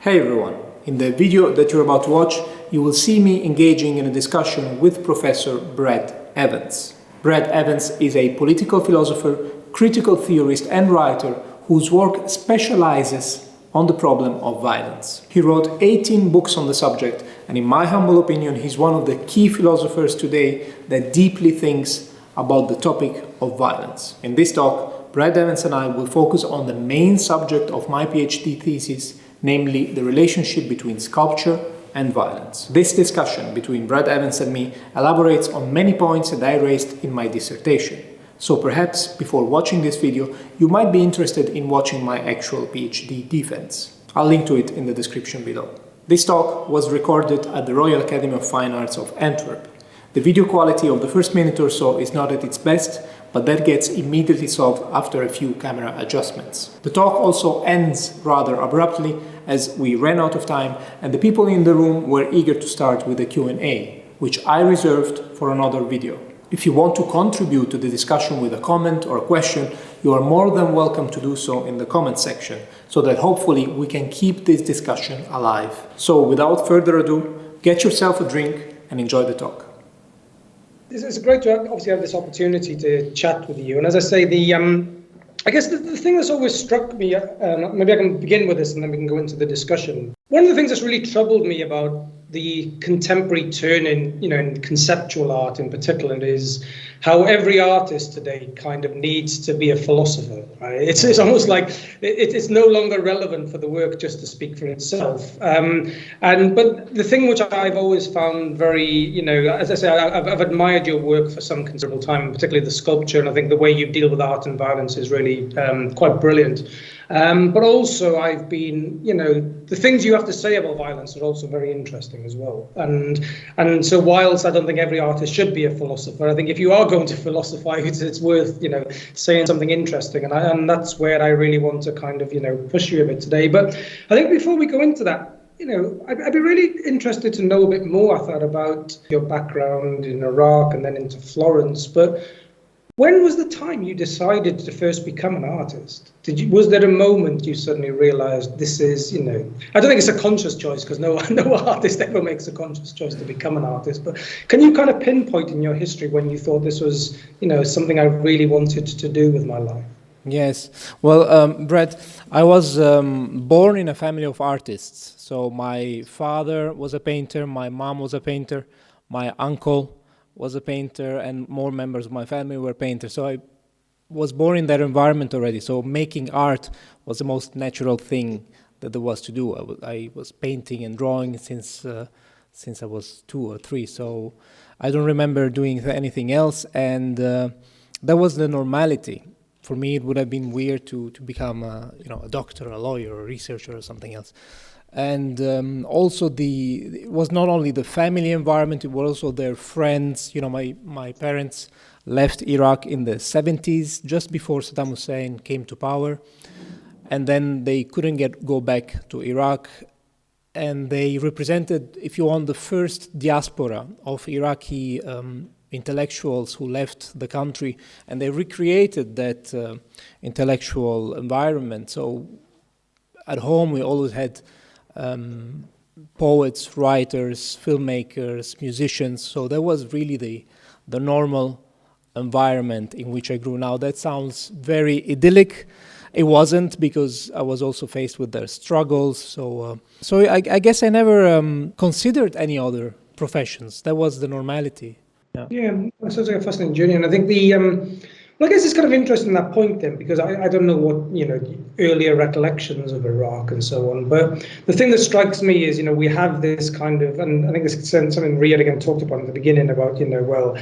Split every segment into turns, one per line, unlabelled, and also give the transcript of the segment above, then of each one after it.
Hey everyone, in the video that you're about to watch, you will see me engaging in a discussion with Professor Brad Evans. Brad Evans is a political philosopher, critical theorist and writer whose work specializes on the problem of violence. He wrote 18 books on the subject, and in my humble opinion, he's one of the key philosophers today that deeply thinks about the topic of violence. In this talk, Brad Evans and I will focus on the main subject of my PhD thesis, namely the relationship between sculpture and violence. This discussion between Brad Evans and me elaborates on many points that I raised in my dissertation. So perhaps before watching this video, you might be interested in watching my actual PhD defense. I'll link to it in the description below. This talk was recorded at the Royal Academy of Fine Arts of Antwerp. The video quality of the first minute or so is not at its best, but that gets immediately solved after a few camera adjustments. The talk also ends rather abruptly as we ran out of time and the people in the room were eager to start with the Q&A, which I reserved for another video. If you want to contribute to the discussion with a comment or a question, you are more than welcome to do so in the comment section, so that hopefully we can keep this discussion alive. So without further ado, get yourself a drink and enjoy the talk.
It's great to obviously have this opportunity to chat with you. And as I say, I guess the thing that's always struck me, maybe I can begin with this and then we can go into the discussion. One of the things that's really troubled me about the contemporary turn in conceptual art in particular is how every artist today kind of needs to be a philosopher. Right? It's almost like it's no longer relevant for the work just to speak for itself. But the thing which I've always found very, as I say, I've admired your work for some considerable time, particularly the sculpture, and I think the way you deal with art and violence is really quite brilliant. But also I've been, the things you have to say about violence are also very interesting as well. And so whilst I don't think every artist should be a philosopher, I think if you are going to philosophize, it's worth, saying something interesting. And that's where I really want to kind of, push you a bit today. But I think before we go into that, I'd be really interested to know a bit more, I thought, about your background in Iraq and then into Florence. But when was the time you decided to first become an artist? Was there a moment you suddenly realized this is, I don't think it's a conscious choice because no artist ever makes a conscious choice to become an artist, but can you kind of pinpoint in your history when you thought this was, something I really wanted to do with my life?
Yes. Well, Brett, I was born in a family of artists. So my father was a painter, my mom was a painter, my uncle was a painter, and more members of my family were painters. So I was born in that environment already. So making art was the most natural thing that there was to do. I was painting and drawing since I was 2 or 3. So I don't remember doing anything else, and that was the normality. For me, it would have been weird to become a doctor, a lawyer, a researcher, or something else. And also it was not only the family environment, it was also their friends. My parents left Iraq in the 70s, just before Saddam Hussein came to power. And then they couldn't go back to Iraq. And they represented, if you want, the first diaspora of Iraqi intellectuals who left the country. And they recreated that intellectual environment. So at home, we always had poets, writers, filmmakers, musicians. So that was really the normal environment in which I grew. Now that sounds very idyllic. It wasn't, because I was also faced with their struggles. So I guess I never considered any other professions. That was the normality.
Yeah, that sounds like a fascinating journey. And I think I guess it's kind of interesting that point then, because I don't know what, earlier recollections of Iraq and so on. But the thing that strikes me is, we have this kind of, and I think this is something Riyad again talked about in the beginning about, well,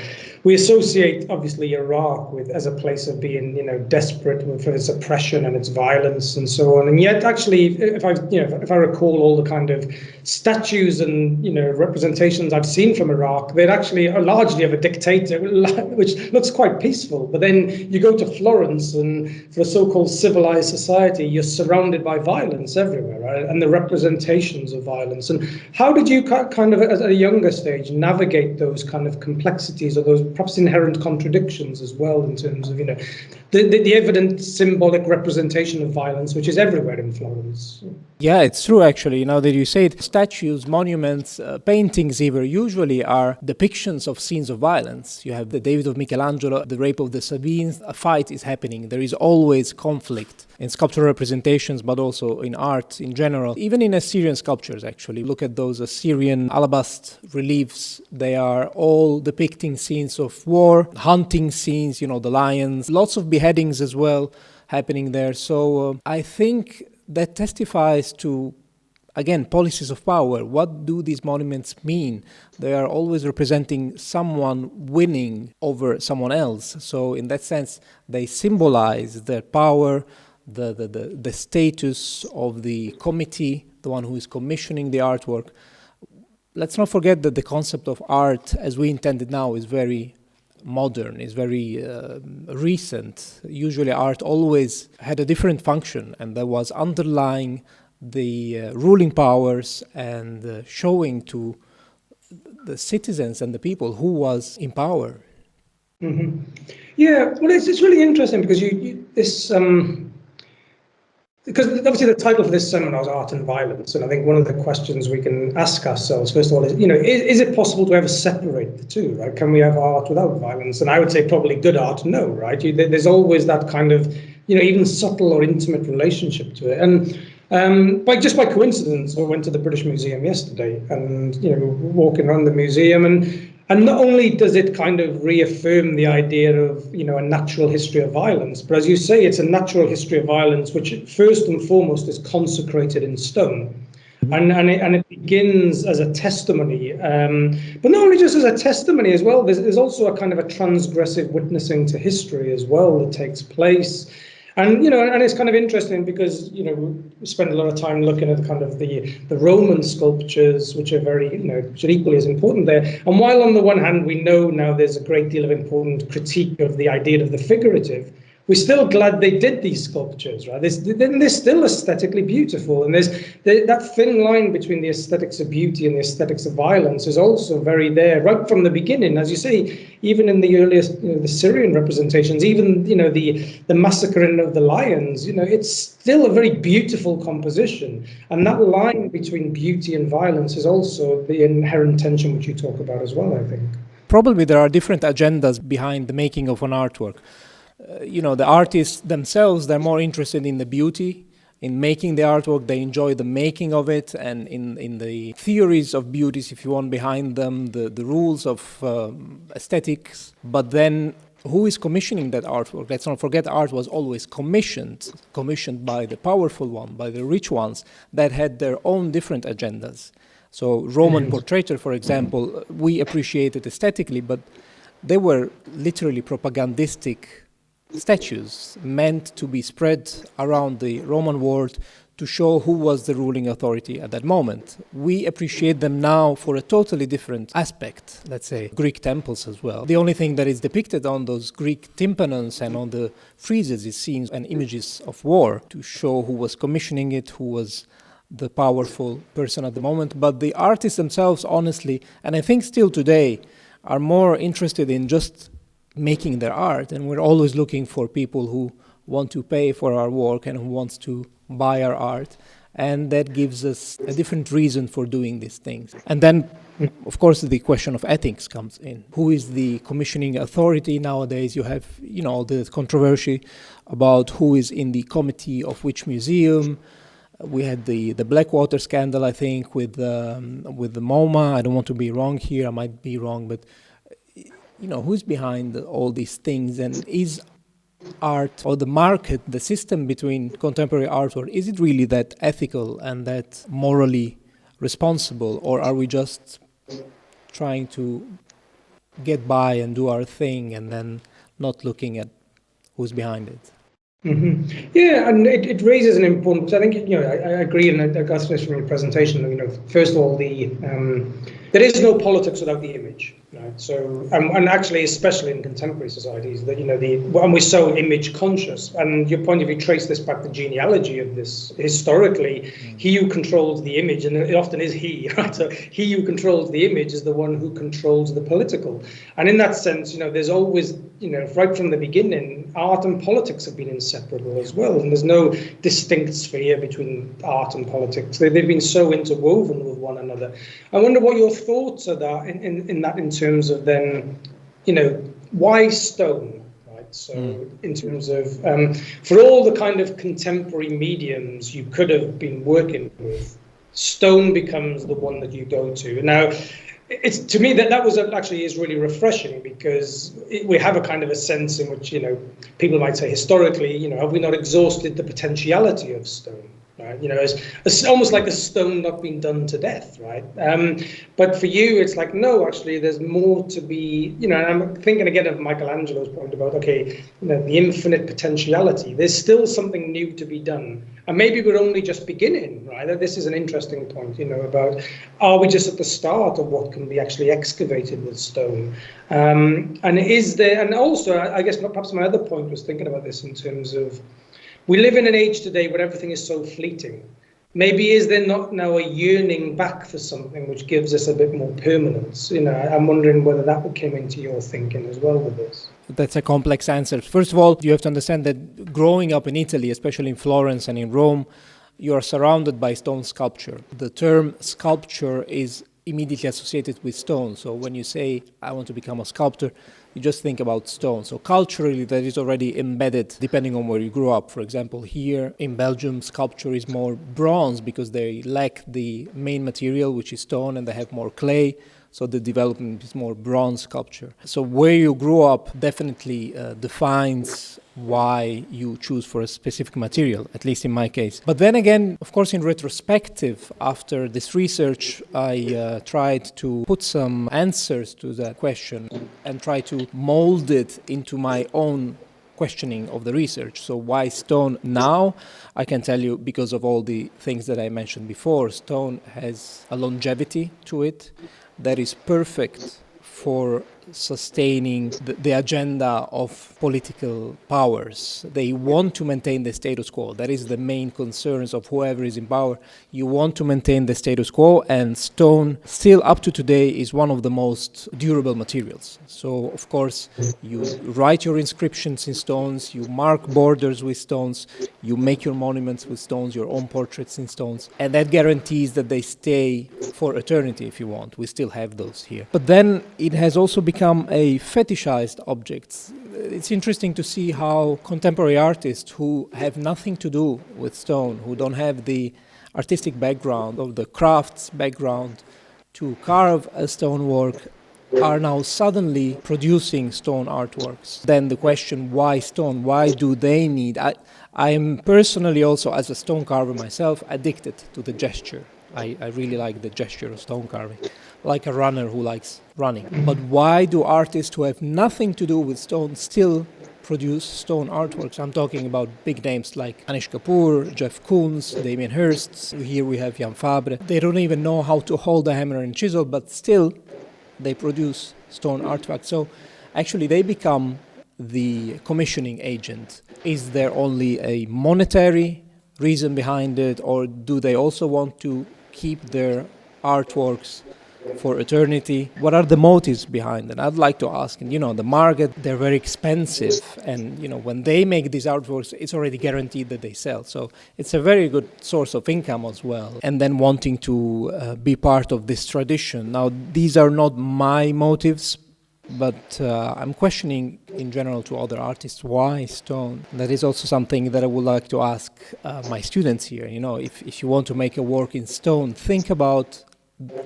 we associate obviously Iraq as a place of being, desperate for its oppression and its violence and so on. And yet actually, if I recall all the kind of statues and, representations I've seen from Iraq, they actually are largely of a dictator, which looks quite peaceful. But then you go to Florence and for a so-called civilized society, society, you're surrounded by violence everywhere, right? And the representations of violence. And how did you kind of, at a younger stage, navigate those kind of complexities or those perhaps inherent contradictions as well, in terms of, the evident symbolic representation of violence, which is everywhere in Florence?
Yeah, it's true, actually. Now that you say it, statues, monuments, paintings even, usually are depictions of scenes of violence. You have the David of Michelangelo, the rape of the Sabines, a fight is happening. There is always conflict in sculptural representations, but also in art in general. Even in Assyrian sculptures, actually. Look at those Assyrian alabaster reliefs. They are all depicting scenes of war, hunting scenes, the lions, lots of beheadings as well happening there. So I think that testifies to, again, policies of power. What do these monuments mean? They are always representing someone winning over someone else. So in that sense, they symbolize their power, the status of the committee, the one who is commissioning the artwork. Let's not forget that the concept of art as we intend it now is very modern, is very recent. Usually art always had a different function, and that was underlying the ruling powers and showing to the citizens and the people who was in power.
Mm-hmm. Yeah, well, it's really interesting because because obviously the title for this seminar is Art and Violence, and I think one of the questions we can ask ourselves, first of all, is it possible to ever separate the two, right? Can we have art without violence? And I would say probably good art, no, right? There's always that kind of, even subtle or intimate relationship to it. And by coincidence, I went to the British Museum yesterday and, walking around the museum, and not only does it kind of reaffirm the idea of, a natural history of violence, but as you say, it's a natural history of violence, which first and foremost is consecrated in stone. And it begins as a testimony, but not only just as a testimony as well, there's also a kind of a transgressive witnessing to history as well that takes place. And and it's kind of interesting because we spend a lot of time looking at kind of the Roman sculptures, which are very which are equally as important there. And while on the one hand we know now there's a great deal of important critique of the idea of the figurative, we're still glad they did these sculptures, right? They're still aesthetically beautiful, and there's that thin line between the aesthetics of beauty and the aesthetics of violence is also very there right from the beginning, as you say. Even in the earliest, the Syrian representations, even the massacring of the lions, it's still a very beautiful composition, and that line between beauty and violence is also the inherent tension which you talk about as well, I think.
Probably there are different agendas behind the making of an artwork. The artists themselves, they're more interested in the beauty, in making the artwork. They enjoy the making of it, and in the theories of beauties, if you want, behind them, the rules of aesthetics. But then who is commissioning that artwork? Let's not forget art was always commissioned by the powerful one, by the rich ones that had their own different agendas. So Roman portraiture, for example, we appreciate it aesthetically, but they were literally propagandistic statues meant to be spread around the Roman world to show who was the ruling authority at that moment. We appreciate them now for a totally different aspect, let's say Greek temples as well. The only thing that is depicted on those Greek tympanons and on the friezes is scenes and images of war to show who was commissioning it, who was the powerful person at the moment. But the artists themselves, honestly, and I think still today, are more interested in just making their art, and we're always looking for people who want to pay for our work and who wants to buy our art, and that gives us a different reason for doing these things. And then, of course, the question of ethics comes in. Who is the commissioning authority nowadays? You have, the controversy about who is in the committee of which museum. We had the Blackwater scandal, I think, with the MoMA. I don't want to be wrong here. I might be wrong, but who's behind all these things? And is art or the market, the system between contemporary artwork, is it really that ethical and that morally responsible, or are we just trying to get by and do our thing and then not looking at who's behind it?
Mm-hmm. Yeah, and it raises an important. I think I agree, and I got this from your presentation. First of all, there is no politics without the image. Right. So, and actually, especially in contemporary societies, that and we're so image conscious. And your point, if you trace this back to genealogy of this, historically, he who controls the image, and it often is he, right? So he who controls the image is the one who controls the political. And in that sense, there's always, right from the beginning, art and politics have been inseparable as well. And there's no distinct sphere between art and politics. They've been so interwoven with one another. I wonder what your thoughts are that in terms of then, why stone, right? So in terms of, for all the kind of contemporary mediums you could have been working with, stone becomes the one that you go to. Now, it's to me that was actually is really refreshing, because we have a kind of a sense in which, people might say historically, have we not exhausted the potentiality of stone? Right? It's almost like a stone not being done to death, right? But for you, it's like, no, actually, there's more to be, and I'm thinking again of Michelangelo's point about, okay, the infinite potentiality. There's still something new to be done. And maybe we're only just beginning, right? This is an interesting point, about, are we just at the start of what can be actually excavated with stone? And is there, and also, I guess perhaps my other point was thinking about this in terms of, we live in an age today where everything is so fleeting. Maybe is there not now a yearning back for something which gives us a bit more permanence? I'm wondering whether that came into your thinking as well with this.
That's a complex answer. First of all, you have to understand that growing up in Italy, especially in Florence and in Rome, you are surrounded by stone sculpture. The term sculpture is immediately associated with stone. So when you say, I want to become a sculptor, you just think about stone. So culturally, that is already embedded depending on where you grew up. For example, here in Belgium, sculpture is more bronze because they lack the main material, which is stone, and they have more clay. So the development is more bronze sculpture. So where you grew up definitely defines why you choose for a specific material, at least in my case. But then again, of course, in retrospective, after this research, I tried to put some answers to that question and try to mold it into my own questioning of the research. So why stone now? I can tell you because of all the things that I mentioned before. Stone has a longevity to it that is perfect for sustaining the agenda of political powers. They want to maintain the status quo. That is the main concerns of whoever is in power. You want to maintain the status quo, and stone, still up to today, is one of the most durable materials. So, of course, you write your inscriptions in stones, you mark borders with stones, you make your monuments with stones, your own portraits in stones, and that guarantees that they stay for eternity, if you want. We still have those here. But then it has also become a fetishized object. It's interesting to see how contemporary artists who have nothing to do with stone, who don't have the artistic background or the crafts background to carve a stonework, are now suddenly producing stone artworks. Then the question, why stone? Why do they need? I am personally also, as a stone carver myself, addicted to the gesture. I really like the gesture of stone carving, like a runner who likes running. But why do artists who have nothing to do with stone still produce stone artworks? I'm talking about big names like Anish Kapoor, Jeff Koons, Damien Hirst. Here we have Jan Fabre. They don't even know how to hold a hammer and chisel, but still they produce stone artworks. So actually they become the commissioning agent. Is there only a monetary reason behind it, or do they also want to keep their artworks for eternity? What are the motives behind it? I'd like to ask. And the market, they're very expensive, and when they make these artworks, it's already guaranteed that they sell. So it's a very good source of income as well. And then wanting to be part of this tradition. Now, these are not my motives, but I'm questioning in general to other artists, why stone? That is also something that I would like to ask my students here. If you want to make a work in stone, think about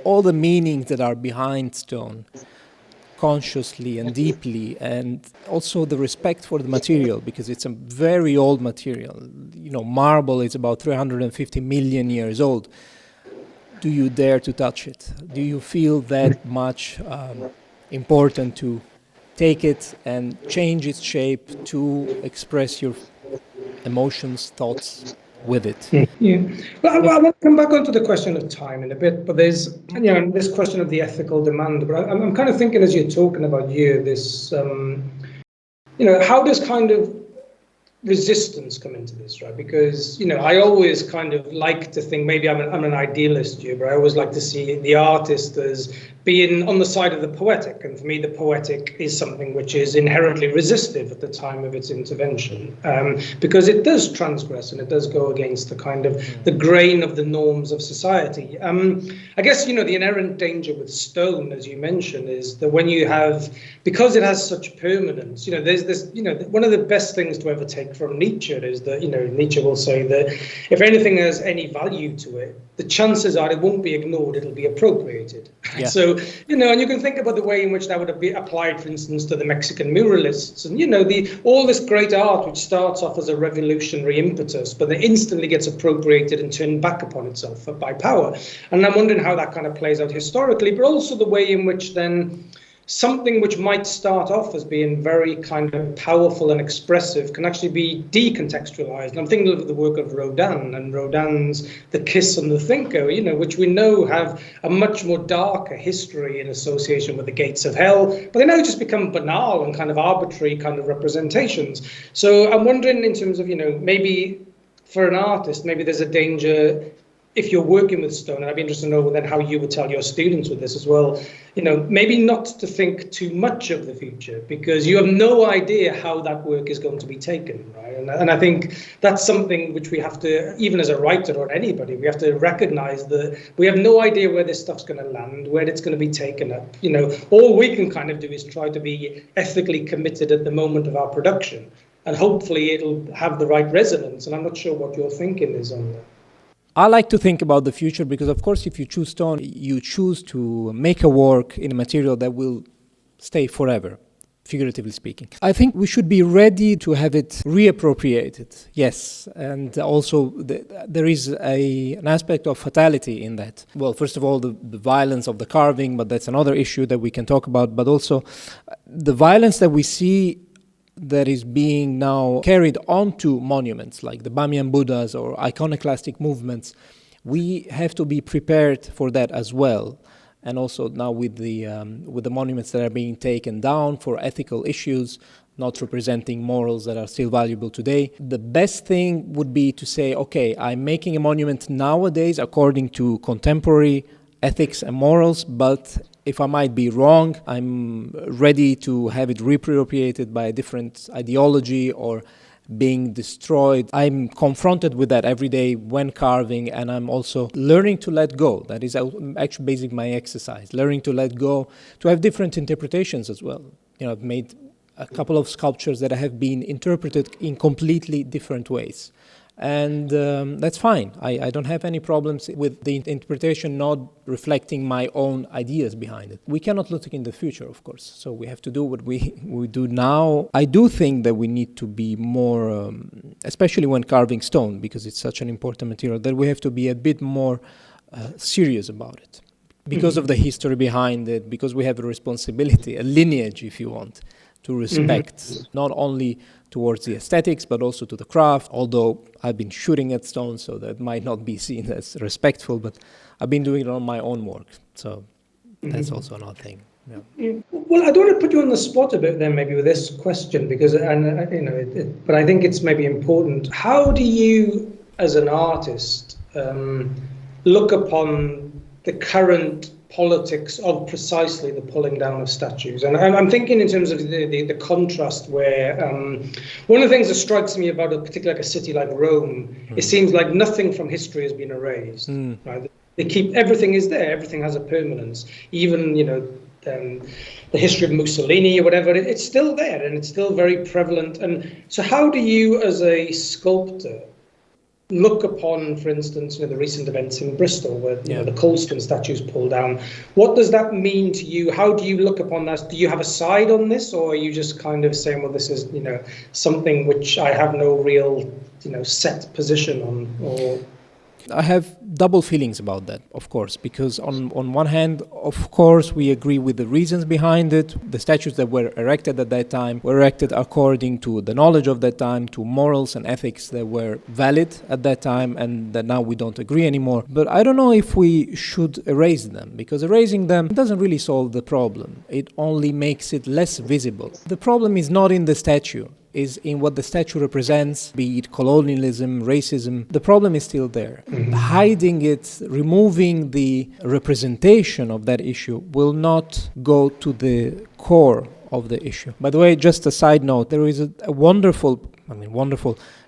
all the meanings that are behind stone, consciously and deeply, and also the respect for the material, because it's a very old material. Marble is about 350 million years old. Do you dare to touch it? Do you feel that much important to take it and change its shape to express your emotions, thoughts? with it.
Yeah. Well, I want to come back onto the question of time in a bit, but there's, this question of the ethical demand. But I'm kind of thinking as you're talking about this, how does kind of resistance come into this, right? Because, I always kind of like to think, maybe I'm an idealist here, but I always like to see the artist as being on the side of the poetic. And for me, the poetic is something which is inherently resistive at the time of its intervention, because it does transgress and it does go against the kind of the grain of the norms of society. I guess, the inherent danger with stone, as you mentioned, is that when you have, because it has such permanence, there's this, one of the best things to ever take from Nietzsche is that, Nietzsche will say that if anything has any value to it, the chances are it won't be ignored, it'll be appropriated. Yeah. So, and you can think about the way in which that would be applied, for instance, to the Mexican muralists. And, all this great art, which starts off as a revolutionary impetus, but then instantly gets appropriated and turned back upon itself by power. And I'm wondering how that kind of plays out historically, but also the way in which then something which might start off as being very kind of powerful and expressive can actually be decontextualized. And I'm thinking of the work of Rodin and Rodin's The Kiss and the Thinker, which we know have a much more darker history in association with the gates of hell, but they now just become banal and kind of arbitrary kind of representations. So I'm wondering in terms of, maybe for an artist, maybe there's a danger if you're working with stone, and I'd be interested to know then how you would tell your students with this as well, maybe not to think too much of the future, because you have no idea how that work is going to be taken, right? And I think that's something which we have to, even as a writer or anybody, we have to recognize that we have no idea where this stuff's going to land, where it's going to be taken up. All we can kind of do is try to be ethically committed at the moment of our production, and hopefully it'll have the right resonance. And I'm not sure what your thinking is on that.
I like to think about the future because, of course, if you choose stone, you choose to make a work in a material that will stay forever, figuratively speaking. I think we should be ready to have it reappropriated, yes. And also there is an aspect of fatality in that. Well, first of all, the violence of the carving, but that's another issue that we can talk about. But also the violence that we see that is being now carried onto monuments like the Bamiyan Buddhas or iconoclastic movements. We have to be prepared for that as well. And also now with the monuments that are being taken down for ethical issues, not representing morals that are still valuable today, the best thing would be to say, okay, I'm making a monument nowadays according to contemporary ethics and morals, but if I might be wrong, I'm ready to have it reappropriated by a different ideology or being destroyed. I'm confronted with that every day when carving, and I'm also learning to let go. That is actually basically my exercise, learning to let go, to have different interpretations as well. I've made a couple of sculptures that have been interpreted in completely different ways. And that's fine. I don't have any problems with the interpretation not reflecting my own ideas behind it. We cannot look in the future, of course. So we have to do what we do now. I do think that we need to be more, especially when carving stone, because it's such an important material, that we have to be a bit more serious about it. Because of the history behind it, because we have a responsibility, a lineage, if you want, to respect, not only towards the aesthetics, but also to the craft, although I've been shooting at stone, so that might not be seen as respectful, but I've been doing it on my own work, so that's also another thing. Yeah.
Well, I don't want to put you on the spot a bit then, maybe with this question, because, but I think it's maybe important. How do you, as an artist, look upon the current politics of precisely the pulling down of statues? And I'm thinking in terms of the contrast where one of the things that strikes me about particularly like a city like Rome, it seems like nothing from history has been erased. Right? They keep, everything is there, everything has a permanence. Even, the history of Mussolini or whatever, it's still there and it's still very prevalent. And so how do you as a sculptor look upon, for instance, the recent events in Bristol where the Colston statues pulled down? What does that mean to you? How do you look upon that? Do you have a side on this, or are you just kind of saying, well, this is something which I have no real set position on? Or
I have double feelings about that, of course, because on one hand, of course, we agree with the reasons behind it. The statues that were erected at that time were erected according to the knowledge of that time, to morals and ethics that were valid at that time, and that now we don't agree anymore. But I don't know if we should erase them, because erasing them doesn't really solve the problem. It only makes it less visible. The problem is not in the statue, is in what the statue represents, be it colonialism, racism. The problem is still there. Hiding it, removing the representation of that issue will not go to the core of the issue. By the way, just a side note, there is a wonderful,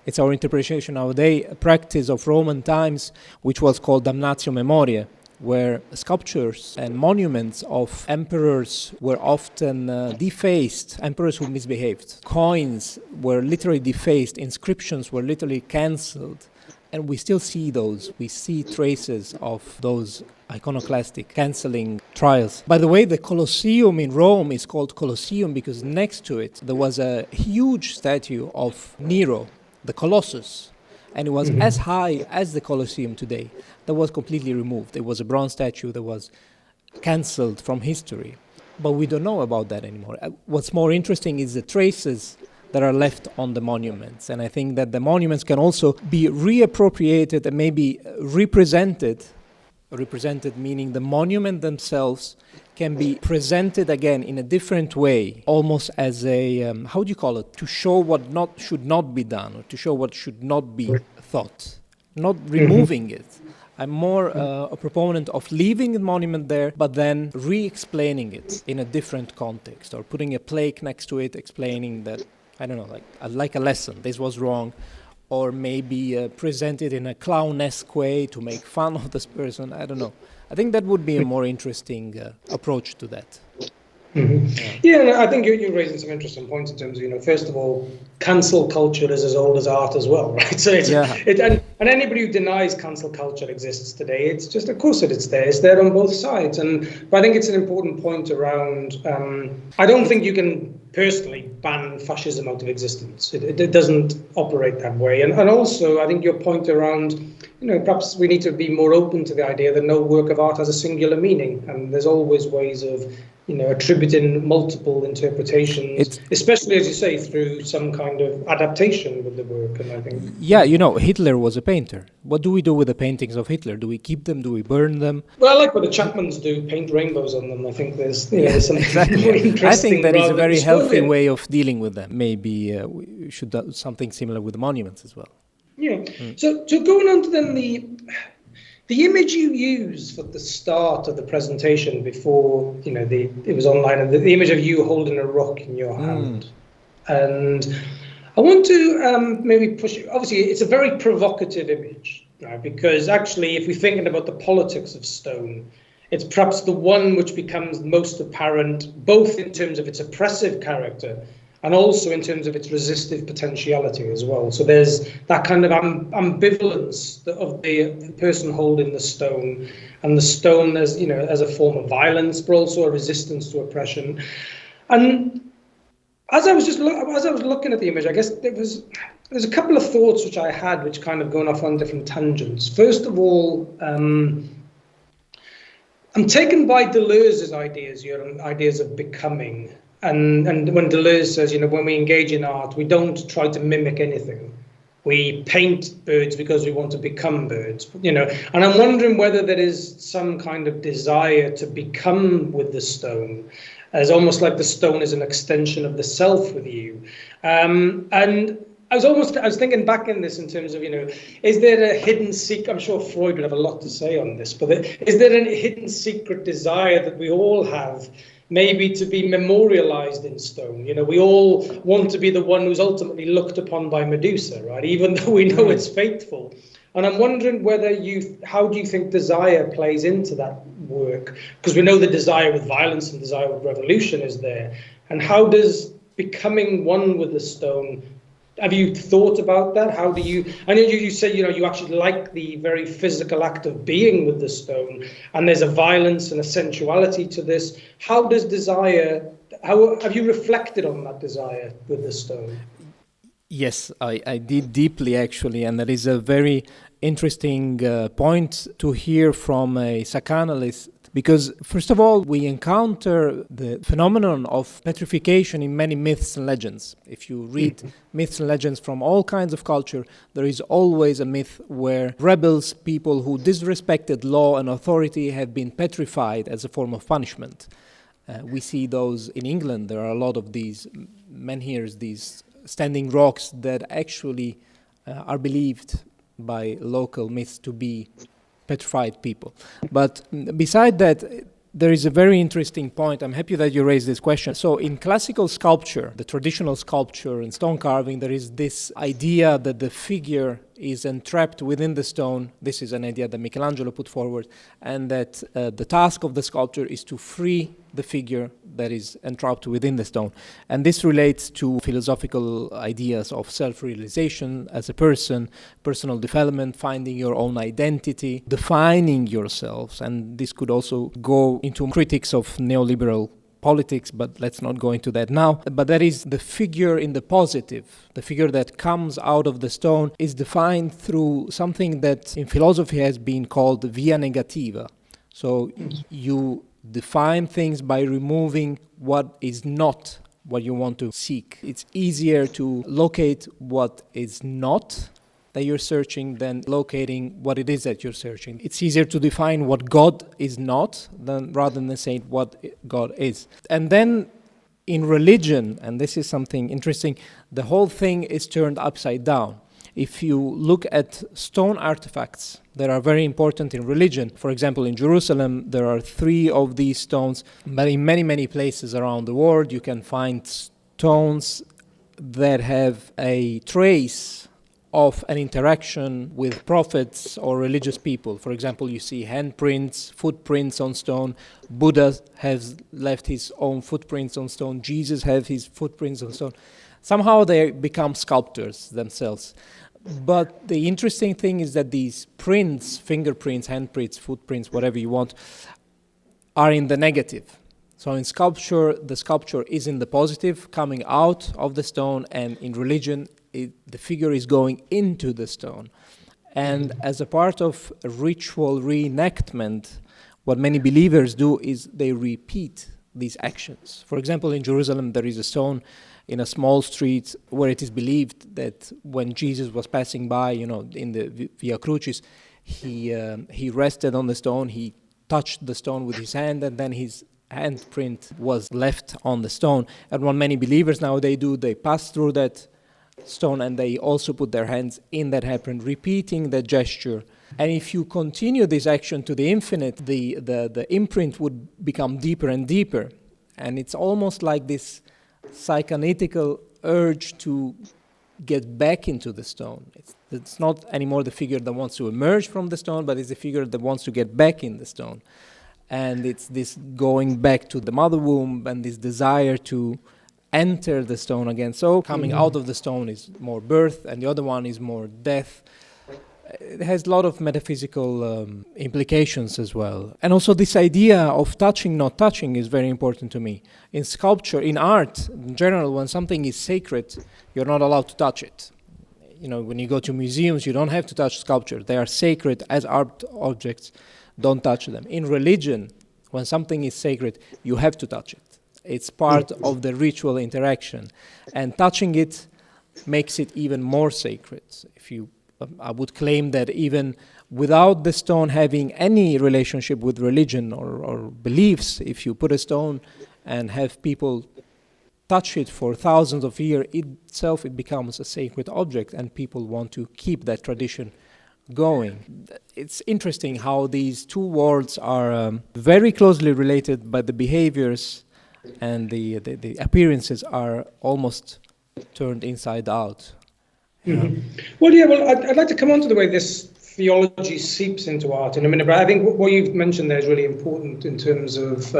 it's our interpretation nowadays, a practice of Roman times, which was called damnatio memoriae, where sculptures and monuments of emperors were often defaced, emperors who misbehaved. Coins were literally defaced, inscriptions were literally cancelled, and we still see those. We see traces of those iconoclastic cancelling trials. By the way, the Colosseum in Rome is called Colosseum because next to it there was a huge statue of Nero, the Colossus, and it was as high as the Colosseum today. That was completely removed. It was a bronze statue that was cancelled from history. But we don't know about that anymore. What's more interesting is the traces that are left on the monuments. And I think that the monuments can also be reappropriated and maybe represented meaning the monument themselves can be presented again in a different way, almost as a, how do you call it, to show what should not be done, or to show what should not be thought, not removing it. I'm more a proponent of leaving the monument there, but then re-explaining it in a different context, or putting a plaque next to it explaining that, I don't know, like a lesson, this was wrong, or maybe present it in a clownesque way to make fun of this person, I don't know. I think that would be a more interesting approach to that.
Yeah, I think you're raising some interesting points in terms of, first of all, cancel culture is as old as art as well, right? So and anybody who denies cancel culture exists today, it's just, of course it's there on both sides. But I think it's an important point around, I don't think you can personally ban fascism out of existence. It doesn't operate that way. And also, I think your point around, perhaps we need to be more open to the idea that no work of art has a singular meaning, and there's always ways of attributing multiple interpretations, especially, as you say, through some kind of adaptation with the work. And I think...
Yeah, Hitler was a painter. What do we do with the paintings of Hitler? Do we keep them? Do we burn them?
Well, I like what the Chapmans do, paint rainbows on them. I think there's something more interesting.
I think that is a very healthy way of dealing with them. Maybe we should do something similar with the monuments as well.
Yeah. So going on to then the image you use for the start of the presentation before, it was online, and the image of you holding a rock in your hand. And I want to maybe push it. Obviously, it's a very provocative image, right? Because actually, if we're thinking about the politics of stone, it's perhaps the one which becomes most apparent, both in terms of its oppressive character and also in terms of its resistive potentiality as well. So there's that kind of ambivalence of the person holding the stone, and the stone as as a form of violence, but also a resistance to oppression. And as I was looking at the image, I guess there's a couple of thoughts which I had, which kind of going off on different tangents. First of all, I'm taken by Deleuze's ideas here, and ideas of becoming. And when Deleuze says, when we engage in art, we don't try to mimic anything. We paint birds because we want to become birds, And I'm wondering whether there is some kind of desire to become with the stone, as almost like the stone is an extension of the self with you. And I was thinking back in this in terms of, is there a hidden secret? I'm sure Freud would have a lot to say on this, but is there a hidden secret desire that we all have, maybe to be memorialized in stone? We all want to be the one who's ultimately looked upon by Medusa, right? Even though we know it's fateful. And I'm wondering how do you think desire plays into that work? Because we know the desire with violence and desire with revolution is there. And how does becoming one with the stone, have you thought about that? How do you, I know you say, you actually like the very physical act of being with the stone, and there's a violence and a sensuality to this. How does desire, how have you reflected on that desire with the stone?
Yes, I did deeply actually, and that is a very interesting point to hear from a psychoanalyst, because first of all, we encounter the phenomenon of petrification in many myths and legends. If you read myths and legends from all kinds of culture, there is always a myth where rebels, people who disrespected law and authority, have been petrified as a form of punishment. We see those in England. There are a lot of these menhirs, these standing rocks that actually are believed by local myths to be petrified people. But beside that, there is a very interesting point. I'm happy that you raised this question. So in classical sculpture, the traditional sculpture and stone carving, there is this idea that the figure is entrapped within the stone. This is an idea that Michelangelo put forward, and that the task of the sculptor is to free the figure that is entrapped within the stone. And this relates to philosophical ideas of self-realization as a person, personal development, finding your own identity, defining yourselves. And this could also go into critics of neoliberal politics, but let's not go into that now. But that is the figure in the positive. The figure that comes out of the stone is defined through something that in philosophy has been called via negativa. So you define things by removing what is not what you want to seek. It's easier to locate what is not that you're searching than locating what it is that you're searching. It's easier to define what God is not rather than saying what God is. And then in religion, and this is something interesting, the whole thing is turned upside down. If you look at stone artifacts that are very important in religion, for example, in Jerusalem, there are 3 of these stones, but in many, many places around the world, you can find stones that have a trace of an interaction with prophets or religious people. For example, you see handprints, footprints on stone. Buddha has left his own footprints on stone. Jesus has his footprints on stone. Somehow they become sculptors themselves. But the interesting thing is that these prints, fingerprints, handprints, footprints, whatever you want, are in the negative. So in sculpture, the sculpture is in the positive, coming out of the stone, and in religion, the figure is going into the stone. And as a part of a ritual reenactment, what many believers do is they repeat these actions. For example, in Jerusalem, there is a stone in a small street where it is believed that when Jesus was passing by, in the Via Crucis, he rested on the stone, he touched the stone with his hand, and then his handprint was left on the stone. And what many believers nowadays do, they pass through that stone and they also put their hands in that handprint, repeating that gesture. And if you continue this action to the infinite, the imprint would become deeper and deeper. And it's almost like this psychoanalytical urge to get back into the stone. It's not anymore the figure that wants to emerge from the stone, but it's the figure that wants to get back in the stone. And it's this going back to the mother womb and this desire to enter the stone again. So coming out of the stone is more birth, and the other one is more death. It has a lot of metaphysical implications as well. And also this idea of touching, not touching is very important to me. In sculpture, in art, in general, when something is sacred, you're not allowed to touch it. When you go to museums, you don't have to touch sculpture. They are sacred as art objects. Don't touch them. In religion, when something is sacred, you have to touch it. It's part of the ritual interaction. And touching it makes it even more sacred. I would claim that even without the stone having any relationship with religion or beliefs, if you put a stone and have people touch it for thousands of years, it becomes a sacred object, and people want to keep that tradition going. It's interesting how these two worlds are very closely related, but the behaviors and the appearances are almost turned inside out.
Well, I'd like to come on to the way this theology seeps into art in a minute, but I think what you've mentioned there is really important in terms of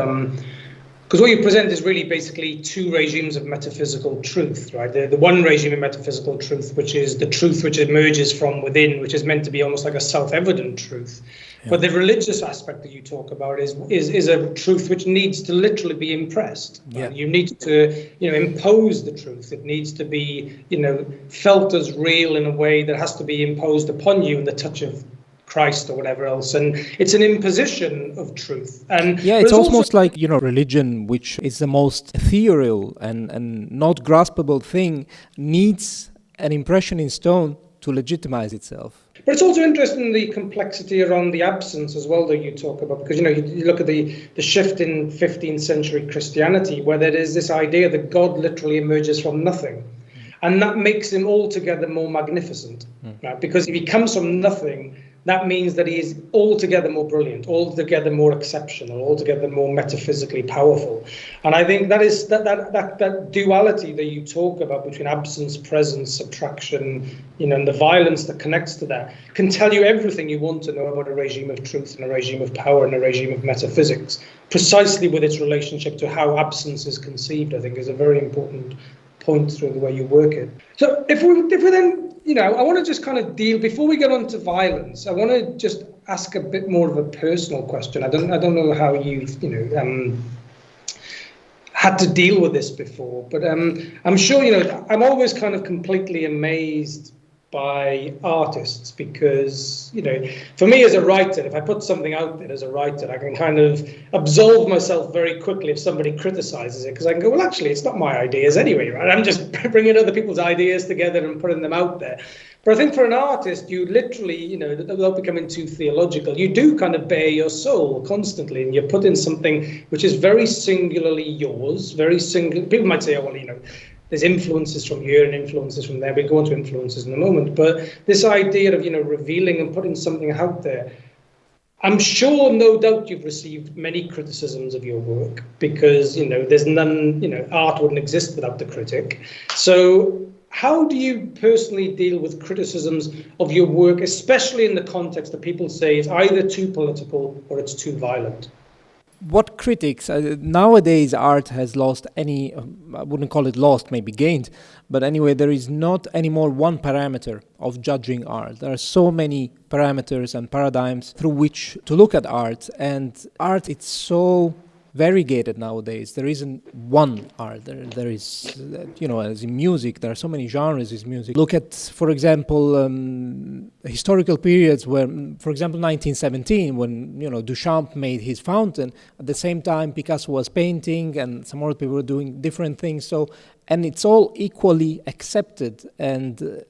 Because what you present is really basically two regimes of metaphysical truth, right? The one regime of metaphysical truth, which is the truth which emerges from within, which is meant to be almost like a self-evident truth. Yeah. But the religious aspect that you talk about is a truth which needs to literally be impressed. Right? Yeah. You need to, impose the truth. It needs to be, felt as real in a way that has to be imposed upon you in the touch of Christ or whatever else, and it's an imposition of truth. And
yeah, it's almost like religion, which is the most ethereal and not graspable thing, needs an impression in stone to legitimize itself.
But it's also interesting the complexity around the absence as well that you talk about, because you look at the shift in 15th century Christianity, where there is this idea that God literally emerges from nothing. And that makes him altogether more magnificent, right? Because if he comes from nothing, that means that he is altogether more brilliant, altogether more exceptional, altogether more metaphysically powerful. And I think that is that duality that you talk about between absence, presence, subtraction, and the violence that connects to that can tell you everything you want to know about a regime of truth and a regime of power and a regime of metaphysics, precisely with its relationship to how absence is conceived. I think is a very important point through the way you work it. So if we then, I want to just kind of deal, before we get on to violence, I want to just ask a bit more of a personal question. I don't know how you've, had to deal with this before, but I'm sure, I'm always kind of completely amazed by artists because, for me as a writer, if I put something out there as a writer, I can kind of absolve myself very quickly if somebody criticizes it, because I can go, well, actually, it's not my ideas anyway, right? I'm just bringing other people's ideas together and putting them out there. But I think for an artist, you literally, without becoming too theological, you do kind of bare your soul constantly, and you put in something which is very singularly yours, very singular. People might say, oh, well, there's influences from here and influences from there. We'll go into influences in a moment. But this idea of, revealing and putting something out there, I'm sure, no doubt, you've received many criticisms of your work because, there's none, art wouldn't exist without the critic. So how do you personally deal with criticisms of your work, especially in the context that people say it's either too political or it's too violent?
What critics, nowadays art has lost any, I wouldn't call it lost, maybe gained, but anyway, there is not anymore one parameter of judging art. There are so many parameters and paradigms through which to look at art, and art, it's so variegated nowadays. There isn't one art. There is, as in music, there are so many genres in music. Look at, for example, historical periods where, for example, 1917, when, Duchamp made his fountain. At the same time, Picasso was painting and some other people were doing different things. So, and it's all equally accepted, and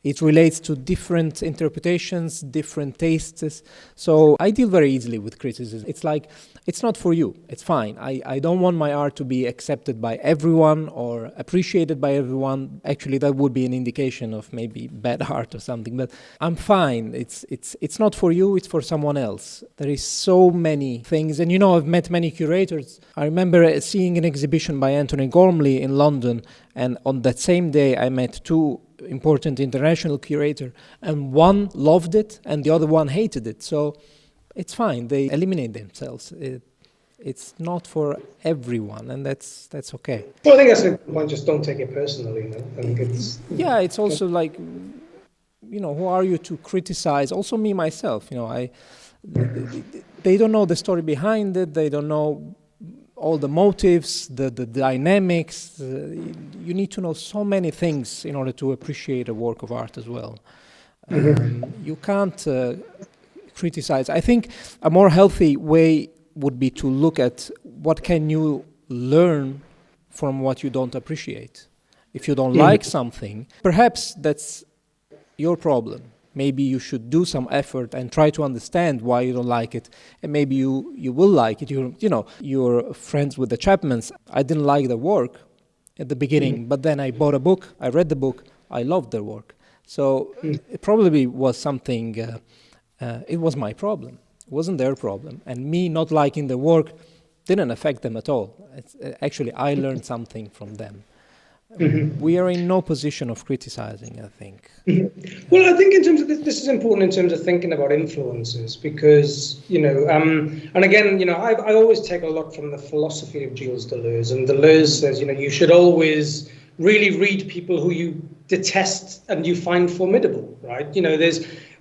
it relates to different interpretations, different tastes. So I deal very easily with criticism. It's like, it's not for you. It's fine. I don't want my art to be accepted by everyone or appreciated by everyone. Actually, that would be an indication of maybe bad art or something. But I'm fine. It's not for you. It's for someone else. There is so many things. And I've met many curators. I remember seeing an exhibition by Anthony Gormley in London. And on that same day, I met two important international curator, and one loved it and the other one hated it. So it's fine. They eliminate themselves. It's not for everyone, and that's okay.
Well, I think that's the point. Just don't take it personally. I think it's
it's also like, who are you to criticize? Also me myself. They don't know the story behind it. They don't know all the motives, the dynamics. You need to know so many things in order to appreciate a work of art as well. You can't criticize. I think a more healthy way would be to look at what can you learn from what you don't appreciate. If you don't like something, perhaps that's your problem. Maybe you should do some effort and try to understand why you don't like it, and maybe you will like it. You're friends with the Chapmans. I didn't like their work at the beginning, but then I bought a book, I read the book, I loved their work. So it probably was something, it was my problem. It wasn't their problem. And me not liking the work didn't affect them at all. Actually, I learned something from them. We are in no position of criticizing, I think.
Well, I think in terms of this is important in terms of thinking about influences because, and again, I always take a lot from the philosophy of Gilles Deleuze, and Deleuze says, you should always really read people who you detest and you find formidable, right?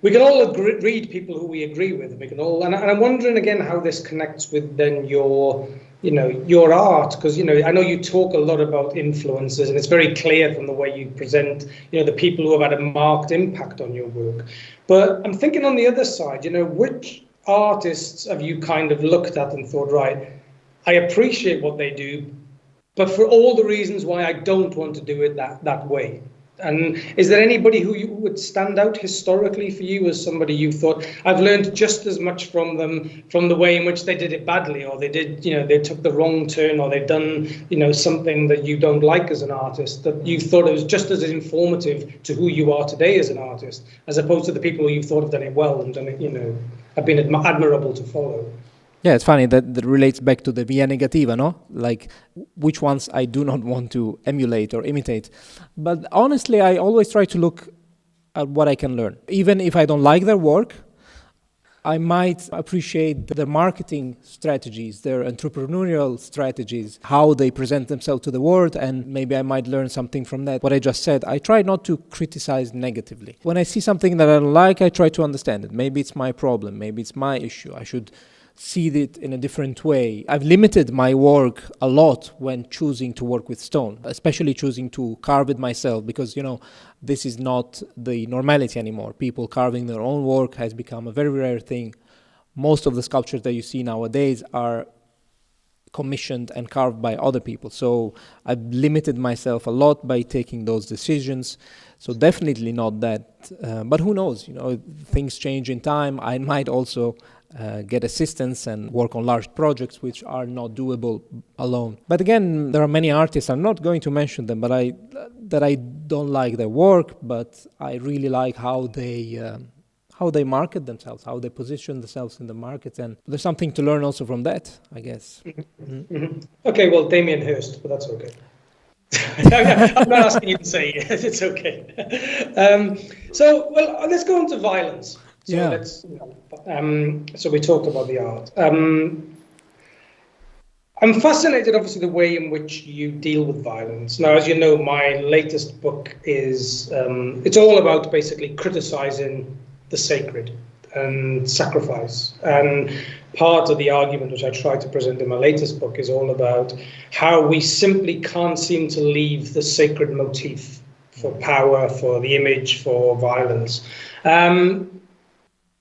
We can all read people who we agree with, and we can all, and I'm wondering again how this connects with then your art, because I know you talk a lot about influences, and it's very clear from the way you present the people who have had a marked impact on your work. But I'm thinking on the other side, which artists have you kind of looked at and thought, right, I appreciate what they do, but for all the reasons why I don't want to do it that way. And is there anybody who you would stand out historically for you as somebody you thought, I've learned just as much from them, from the way in which they did it badly, or they did, they took the wrong turn, or they've done, something that you don't like as an artist, that you thought it was just as informative to who you are today as an artist, as opposed to the people who you thought have done it well and done it, have been admirable to follow?
Yeah, it's funny that relates back to the via negativa, no? Like, which ones I do not want to emulate or imitate. But honestly, I always try to look at what I can learn. Even if I don't like their work, I might appreciate their marketing strategies, their entrepreneurial strategies, how they present themselves to the world, and maybe I might learn something from that. What I just said, I try not to criticize negatively. When I see something that I don't like, I try to understand it. Maybe it's my problem, maybe it's my issue. I should see it in a different way. I've limited my work a lot when choosing to work with stone, especially choosing to carve it myself, because, this is not the normality anymore. People carving their own work has become a very rare thing. Most of the sculptures that you see nowadays are commissioned and carved by other people. So I've limited myself a lot by taking those decisions. So definitely not that. But who knows? Things change in time. I might also get assistance and work on large projects which are not doable alone. But again, there are many artists, I'm not going to mention them, but I don't like their work, but I really like how they market themselves, how they position themselves in the market, and there's something to learn also from that, I guess.
Okay, well, Damien Hirst, but that's okay. I'm not asking you to say it. It's okay. So let's go on to violence. So so we talked about the art. I'm fascinated, obviously, the way in which you deal with violence. Now, as you know, my latest book is, it's all about basically criticizing the sacred and sacrifice. And part of the argument which I try to present in my latest book is all about how we simply can't seem to leave the sacred motif for power, for the image, for violence.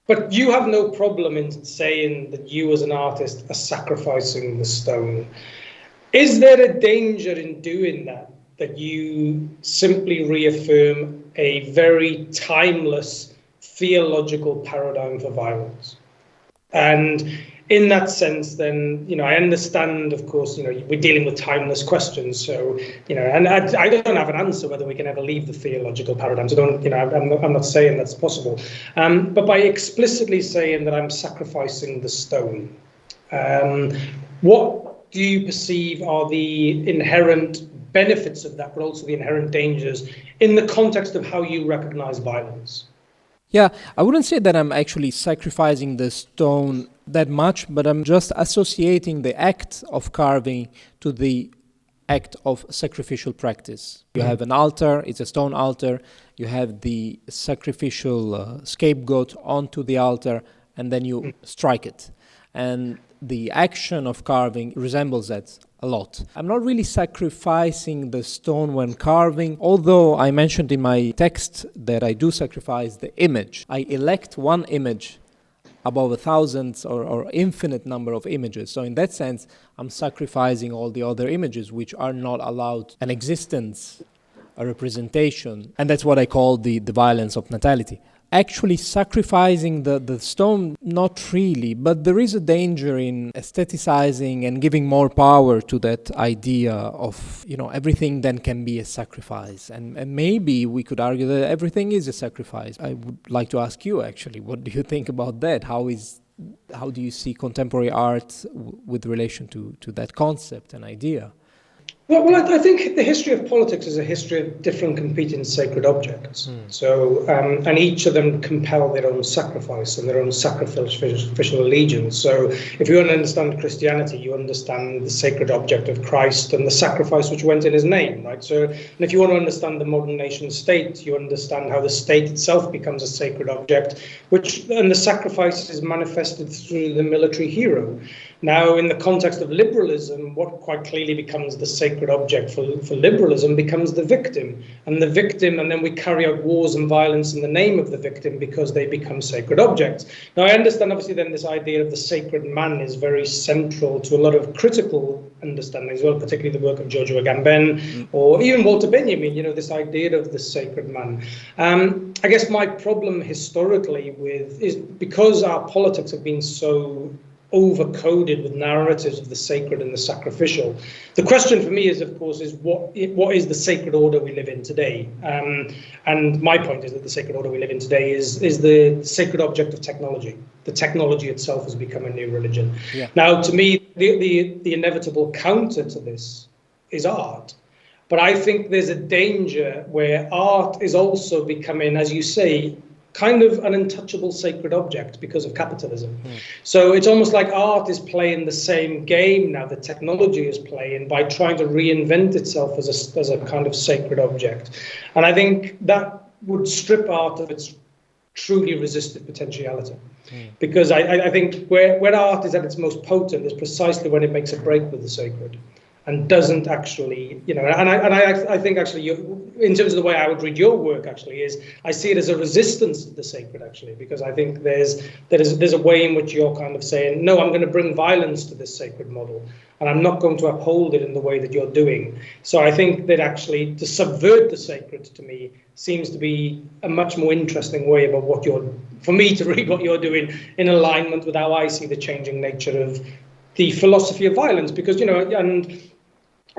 But you have no problem in saying that you as an artist are sacrificing the stone. Is there a danger in doing that you simply reaffirm a very timeless theological paradigm for violence? And in that sense, then, I understand, of course, we're dealing with timeless questions. So, and I don't have an answer whether we can ever leave the theological paradigms. I'm not saying that's possible. But by explicitly saying that I'm sacrificing the stone, what do you perceive are the inherent benefits of that, but also the inherent dangers in the context of how you recognize violence?
Yeah, I wouldn't say that I'm actually sacrificing the stone that much, but I'm just associating the act of carving to the act of sacrificial practice. You have an altar, it's a stone altar, you have the sacrificial scapegoat onto the altar, and then you strike it. And the action of carving resembles that a lot. I'm not really sacrificing the stone when carving, although I mentioned in my text that I do sacrifice the image. I elect one image above 1,000 or infinite number of images. So in that sense, I'm sacrificing all the other images which are not allowed an existence, a representation. And that's what I call the violence of natality. Actually sacrificing the stone, not really, but there is a danger in aestheticizing and giving more power to that idea of, everything then can be a sacrifice. And maybe we could argue that everything is a sacrifice. I would like to ask you, actually, what do you think about that? How do you see contemporary art with relation to that concept and idea?
Well, I think the history of politics is a history of different competing sacred objects. So, and each of them compel their own sacrifice and their own sacrificial allegiance. So, if you want to understand Christianity, you understand the sacred object of Christ and the sacrifice which went in his name, right? So, and if you want to understand the modern nation state, you understand how the state itself becomes a sacred object, and the sacrifice is manifested through the military hero. Now, in the context of liberalism, what quite clearly becomes the sacred object for liberalism becomes the victim. And then we carry out wars and violence in the name of the victim because they become sacred objects. Now, I understand, obviously, then this idea of the sacred man is very central to a lot of critical understanding as well, particularly the work of Giorgio Agamben or even Walter Benjamin, this idea of the sacred man. I guess my problem historically is because our politics have been so over-coded with narratives of the sacred and the sacrificial. The question for me is, of course, what is the sacred order we live in today? And my point is that the sacred order we live in today is the sacred object of technology. The technology itself has become a new religion. Yeah. Now, to me, the inevitable counter to this is art. But I think there's a danger where art is also becoming, as you say, kind of an untouchable sacred object because of capitalism. So it's almost like art is playing the same game now that technology is playing by trying to reinvent itself as a kind of sacred object. And I think that would strip art of its truly resistive potentiality. Because I think where art is at its most potent is precisely when it makes a break with the sacred and doesn't actually, and I think actually, in terms of the way I would read your work, actually, is I see it as a resistance to the sacred, actually, because I think there's a way in which you're kind of saying, no, I'm going to bring violence to this sacred model, and I'm not going to uphold it in the way that you're doing. So I think that actually to subvert the sacred, to me, seems to be a much more interesting way about for me to read what you're doing in alignment with how I see the changing nature of the philosophy of violence, because,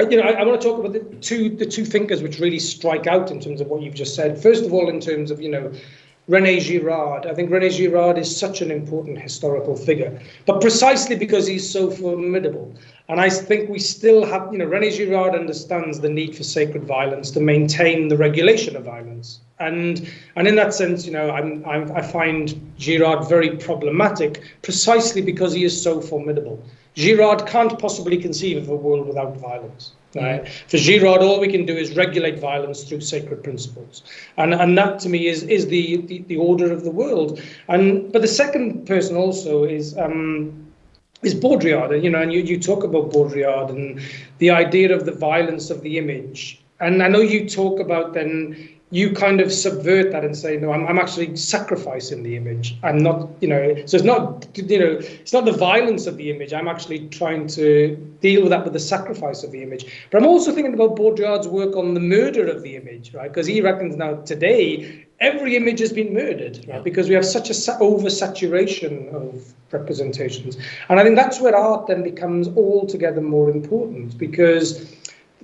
I want to talk about the two thinkers which really strike out in terms of what you've just said. First of all, in terms of, René Girard. I think René Girard is such an important historical figure, but precisely because he's so formidable. And I think we still have, René Girard understands the need for sacred violence to maintain the regulation of violence. And in that sense, I find Girard very problematic precisely because he is so formidable. Girard can't possibly conceive of a world without violence. Right? For Girard, all we can do is regulate violence through sacred principles, and that to me is the order of the world. But the second person also is Baudrillard, and you talk about Baudrillard and the idea of the violence of the image. And I know you talk about then. You kind of subvert that and say, no, I'm actually sacrificing the image. I'm not, so it's not, it's not the violence of the image. I'm actually trying to deal with that with the sacrifice of the image. But I'm also thinking about Baudrillard's work on the murder of the image, right? Because he reckons now today, every image has been murdered, right? Because we have such a oversaturation of representations. And I think that's where art then becomes altogether more important, because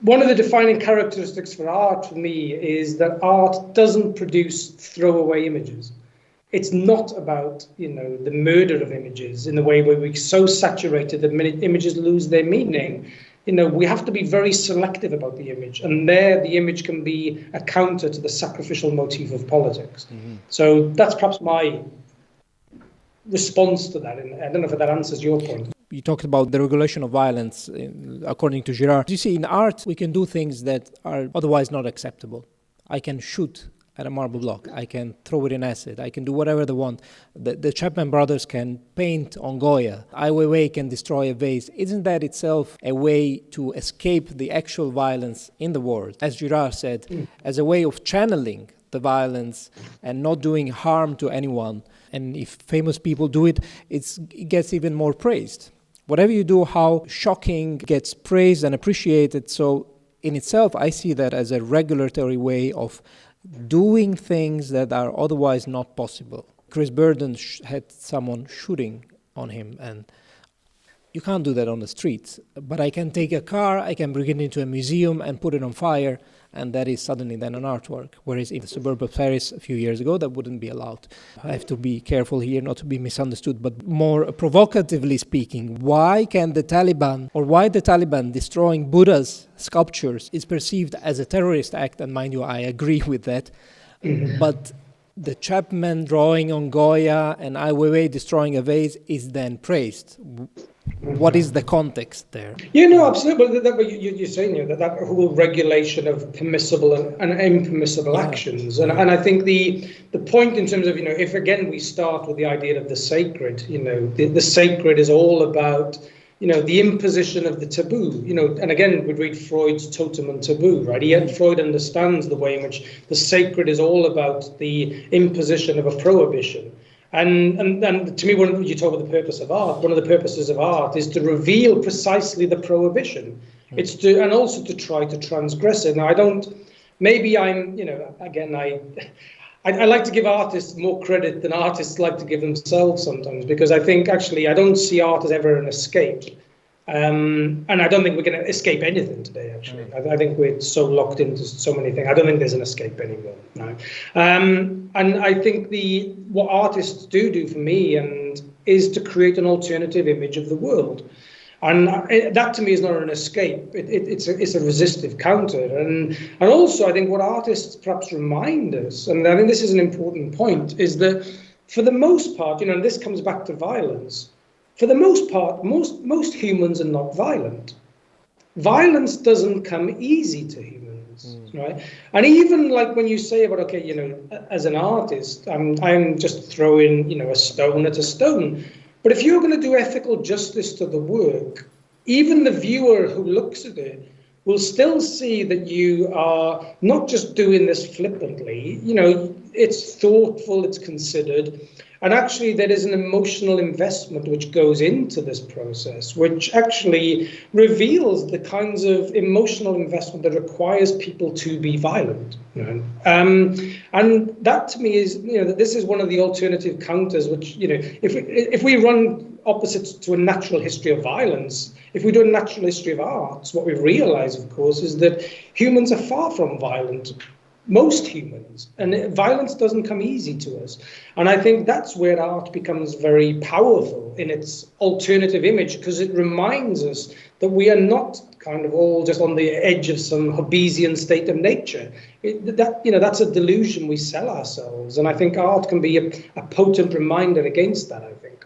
one of the defining characteristics for art, for me, is that art doesn't produce throwaway images. It's not about, the murder of images in the way where we're so saturated that images lose their meaning. We have to be very selective about the image, and there the image can be a counter to the sacrificial motif of politics. So that's perhaps my response to that, and I don't know if that answers your point.
You talked about the regulation of violence, according to Girard. You see, in art, we can do things that are otherwise not acceptable. I can shoot at a marble block. I can throw it in acid. I can do whatever they want. The Chapman brothers can paint on Goya. Ai Weiwei can destroy a vase. Isn't that itself a way to escape the actual violence in the world? As Girard said, as a way of channeling the violence and not doing harm to anyone. And if famous people do it, it gets even more praised. Whatever you do, how shocking gets praised and appreciated. So in itself, I see that as a regulatory way of doing things that are otherwise not possible. Chris Burden had someone shooting on him, and You can't do that on the streets, but I can take a car, I can bring it into a museum and put it on fire, and that is suddenly then an artwork. Whereas in the suburb of Paris a few years ago, that wouldn't be allowed. I have to be careful here not to be misunderstood, but more provocatively speaking, why the Taliban destroying Buddha's sculptures is perceived as a terrorist act, and mind you, I agree with that, but the Chapman drawing on Goya and Ai Weiwei destroying a vase is then praised. What is the context there?
Yeah, no, absolutely. But you're saying that whole regulation of permissible and impermissible actions, and I think the point in terms of if again we start with the idea of the sacred, the sacred is all about the imposition of the taboo, and again we'd read Freud's Totem and Taboo, right? Freud understands the way in which the sacred is all about the imposition of a prohibition. And to me, when you talk about the purpose of art, one of the purposes of art is to reveal precisely the prohibition. It's and also to try to transgress it. Now, I like to give artists more credit than artists like to give themselves sometimes, because I think actually I don't see art as ever an escape. And I don't think we're going to escape anything today, actually. I think we're so locked into so many things. I don't think there's an escape anymore. No. And I think what artists do for me is to create an alternative image of the world. And that to me is not an escape. It's a resistive counter. And also I think what artists perhaps remind us, and I think this is an important point, is that for the most part, and this comes back to violence, for the most part, most humans are not violent. Violence doesn't come easy to humans, right? And even like when you say about, as an artist, I'm just throwing, a stone at a stone. But if you're going to do ethical justice to the work, even the viewer who looks at it will still see that you are not just doing this flippantly. It's thoughtful, it's considered. And actually, there is an emotional investment which goes into this process, which actually reveals the kinds of emotional investment that requires people to be violent. And that, to me, is that this is one of the alternative counters. Which if we run opposites to a natural history of violence, if we do a natural history of arts, what we realise, of course, is that humans are far from violent. Most humans, and violence doesn't come easy to us. And I think that's where art becomes very powerful in its alternative image, because it reminds us that we are not kind of all just on the edge of some Hobbesian state of nature. That's a delusion we sell ourselves. And I think art can be a potent reminder against that, I think.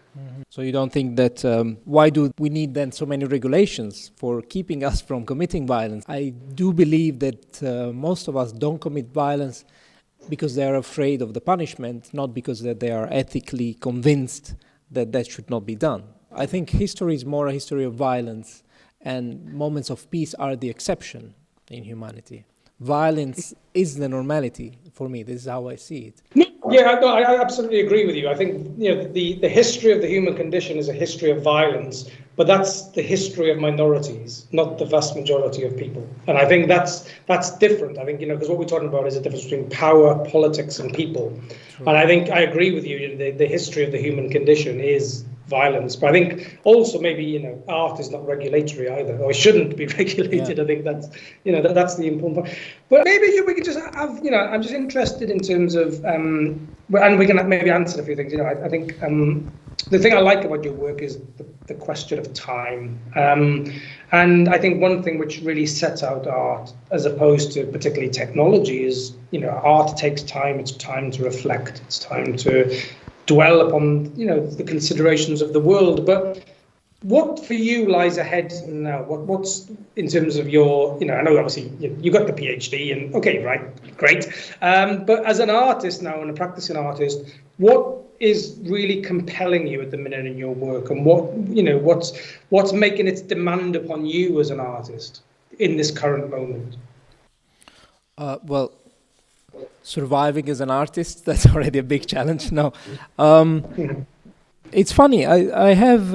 So you don't think that, why do we need then so many regulations for keeping us from committing violence? I do believe that most of us don't commit violence because they are afraid of the punishment, not because that they are ethically convinced that that should not be done. I think history is more a history of violence, and moments of peace are the exception in humanity. Violence is the normality for me. This is how I see it.
I absolutely agree with you. I think the history of the human condition is a history of violence, but that's the history of minorities, not the vast majority of people. And I think that's different. I think because what we're talking about is a difference between power, politics, and people. True. And I think I agree with you. The history of the human condition is violence, but I think also maybe art is not regulatory either, or it shouldn't be regulated. Yeah. I think that's the important point. But maybe we could just have I'm just interested in terms of and we can maybe answer a few things. I think the thing I like about your work is the question of time, and I think one thing which really sets out art as opposed to particularly technology is art takes time. It's time to reflect. It's time to dwell upon the considerations of the world. But what for you lies ahead now? What's in terms of your I know obviously you got the PhD and okay, right, great, but as an artist now and a practicing artist, what is really compelling you at the minute in your work, and what's making its demand upon you as an artist in this current moment?
Well, surviving as an artist, that's already a big challenge now. It's funny, I have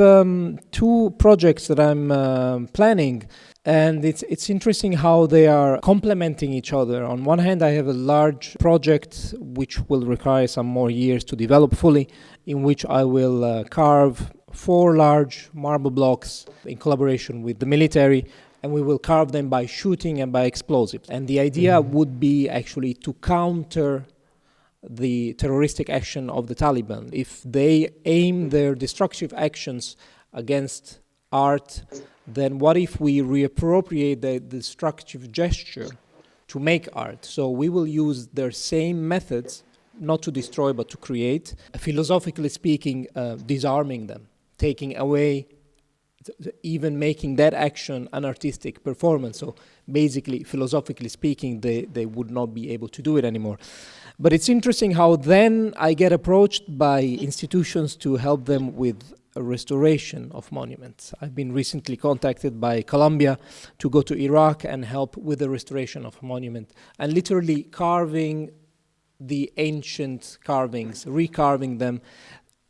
two projects that I'm planning, and it's interesting how they are complementing each other. On one hand, I have a large project which will require some more years to develop fully, in which I will carve 4 large marble blocks in collaboration with the military, and we will carve them by shooting and by explosives. And the idea would be actually to counter the terroristic action of the Taliban. If they aim their destructive actions against art, then what if we reappropriate the destructive gesture to make art? So we will use their same methods, not to destroy but to create, philosophically speaking, disarming them, taking away, even making that action an artistic performance. So basically, philosophically speaking, they would not be able to do it anymore. But it's interesting how then I get approached by institutions to help them with a restoration of monuments. I've been recently contacted by Colombia to go to Iraq and help with the restoration of a monument, and literally carving the ancient carvings, recarving them.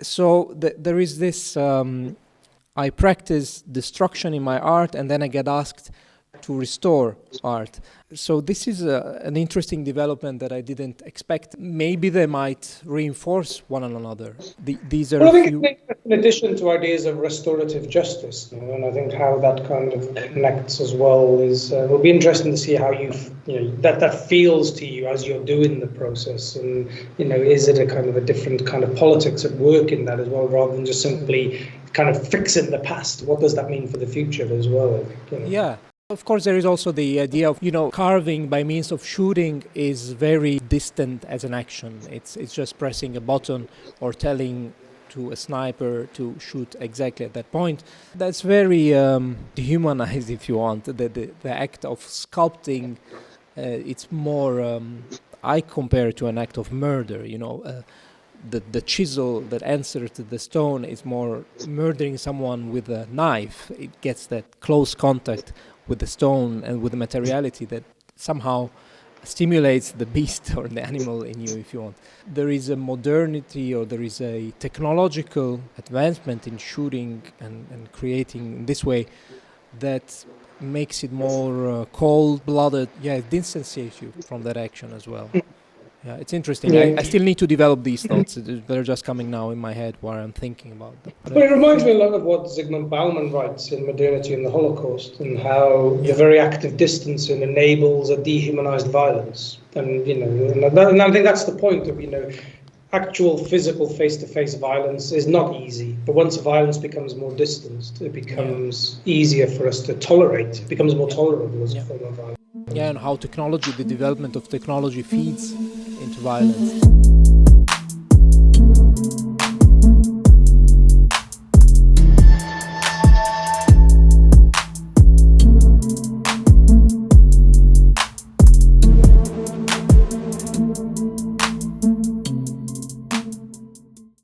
So there is this, I practice destruction in my art, and then I get asked to restore art. So this is an interesting development that I didn't expect. Maybe they might reinforce one another. These are
well, I think in addition to ideas of restorative justice, and I think how that kind of connects as well is will be interesting to see how that feels to you as you're doing the process, and is it a kind of a different kind of politics at work in that as well, rather than just simply kind of fixing the past? What does that mean for the future as well? I think,
Yeah. Of course, there is also the idea of, carving by means of shooting is very distant as an action. It's just pressing a button or telling to a sniper to shoot exactly at that point. That's very dehumanized, if you want. The act of sculpting, it's more, I compare it to an act of murder, The chisel that answers to the stone is more murdering someone with a knife. It gets that close contact with the stone and with the materiality that somehow stimulates the beast or the animal in you, if you want. There is a modernity, or there is a technological advancement in shooting and creating in this way that makes it more cold-blooded. Yeah, it distances you from that action as well. Yeah, it's interesting. I still need to develop these thoughts. They're just coming now in my head while I'm thinking about them.
But it reminds me a lot of what Zygmunt Bauman writes in Modernity and the Holocaust, and how the very act of distancing enables a dehumanized violence. And and I think that's the point of actual physical face-to-face violence is not easy. But once violence becomes more distanced, it becomes easier for us to tolerate. It becomes more tolerable as a form of violence.
Yeah, and how the development of technology feeds into violence.